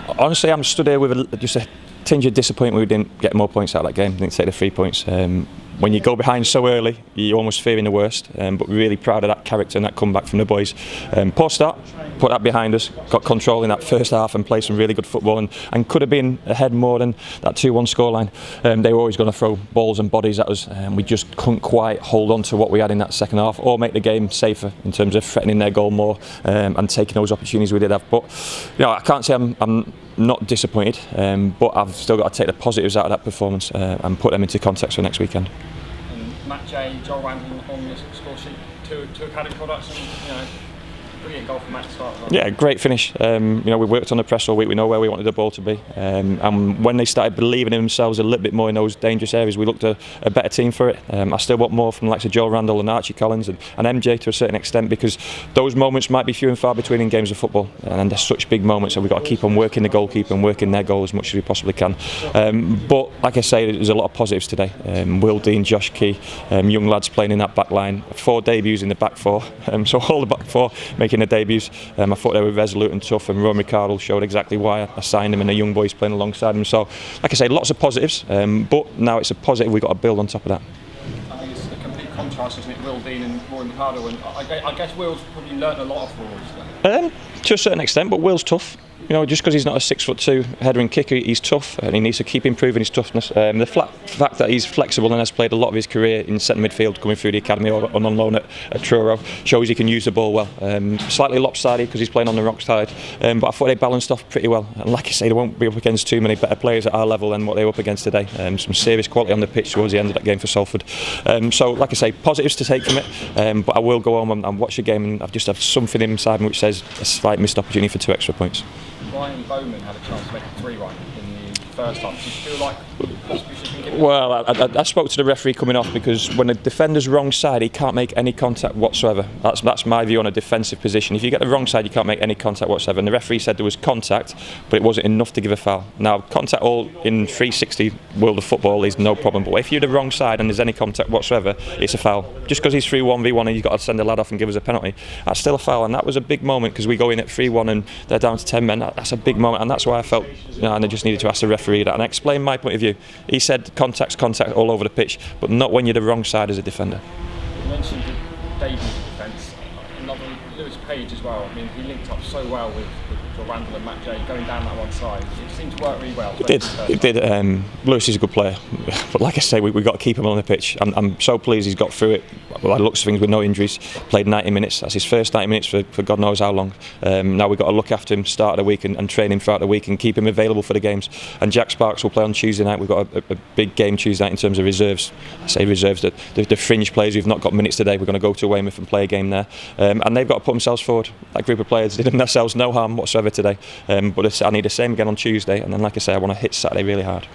Honestly, I'm stood here with just a tinge of disappointment we didn't get more points out of that game, didn't take the 3 points. When you go behind so early, you're almost fearing the worst, but really proud of that character and that comeback from the boys. Poor start, put that behind us, got control in that first half and played some really good football and could have been ahead more than that 2-1 scoreline. They were always going to throw balls and bodies at us, and we just couldn't quite hold on to what we had in that second half or make the game safer in terms of threatening their goal more and taking those opportunities we did have. But I can't say I'm not disappointed, but I've still got to take the positives out of that performance and put them into context for next weekend. And Matt J, Joel Randall on the score sheet, two academy products, and brilliant goal for Matt to start. Yeah, great finish. We worked on the press all week. We know where we wanted the ball to be, and when they started believing in themselves a little bit more in those dangerous areas, we looked a better team for it. I still want more from the likes of Joel Randall and Archie Collins and MJ to a certain extent, because those moments might be few and far between in games of football, and they're such big moments, and we've got to keep on working the goalkeeper and working their goal as much as we possibly can. But like I say, there's a lot of positives today. Will Dean, Josh Key, young lads playing in that back line, 4 debuts in the back 4, so all the back 4 making their debuts. I thought they were resolute and tough, and Rowan Ricardo showed exactly why I signed him, and the young boys playing alongside him. So, like I say, lots of positives, but now it's a positive we've got to build on top of that. I think it's a complete contrast, isn't it? Will Dean and Rowan Ricardo, and I guess Will's probably learnt a lot of forwards. To a certain extent, but Will's tough. Just because he's not a 6'2" header and kicker, he's tough, and he needs to keep improving his toughness. The fact that he's flexible and has played a lot of his career in centre midfield, coming through the academy or on loan at Truro, shows he can use the ball well. Slightly lopsided because he's playing on the wrong side, but I thought they balanced off pretty well. And like I say, they won't be up against too many better players at our level than what they were up against today. Some serious quality on the pitch towards the end of that game for Salford. So, like I say, positives to take from it, but I will go home and watch the game, and I've just had something inside me which says a slight missed opportunity for 2 extra points. Ryan Bowman had a chance to make it 3-1 in the first half. Do you feel like possibly should have been given? Well, I spoke to the referee coming off, because when the defender's wrong side, he can't make any contact whatsoever. That's my view on a defensive position. If you get the wrong side, you can't make any contact whatsoever. And the referee said there was contact, but it wasn't enough to give a foul. Now, contact all in 360 world of football is no problem, but if you're the wrong side and there's any contact whatsoever, it's a foul. Just because he's 3-1v1 and you've got to send a lad off and give us a penalty, that's still a foul. And that was a big moment, because we go in at 3-1 and they're down to 10 men. That's a big moment, and that's why I felt, and I just needed to ask the referee that and explain my point of view. He said contact all over the pitch, but not when you're the wrong side as a defender. You mentioned the debut defence. Another Lewis Page as well. I mean, he linked up so well with Randall and Matt J going down that one side. It seemed to work really well. It did. Lewis is a good player, but like I say, we've got to keep him on the pitch. I'm so pleased he's got through it. Well, I looked at things with no injuries. Played 90 minutes. That's his first 90 minutes for God knows how long. Now we've got to look after him, start of the week and train him throughout the week and keep him available for the games. And Jack Sparks will play on Tuesday night. We've got a big game Tuesday night in terms of reserves. I say reserves, the fringe players who've not got minutes today. We're going to go to Weymouth and play a game there, and they've got to put themselves forward. That group of players did themselves no harm whatsoever today. But I need the same again on Tuesday, and then like I say, I want to hit Saturday really hard.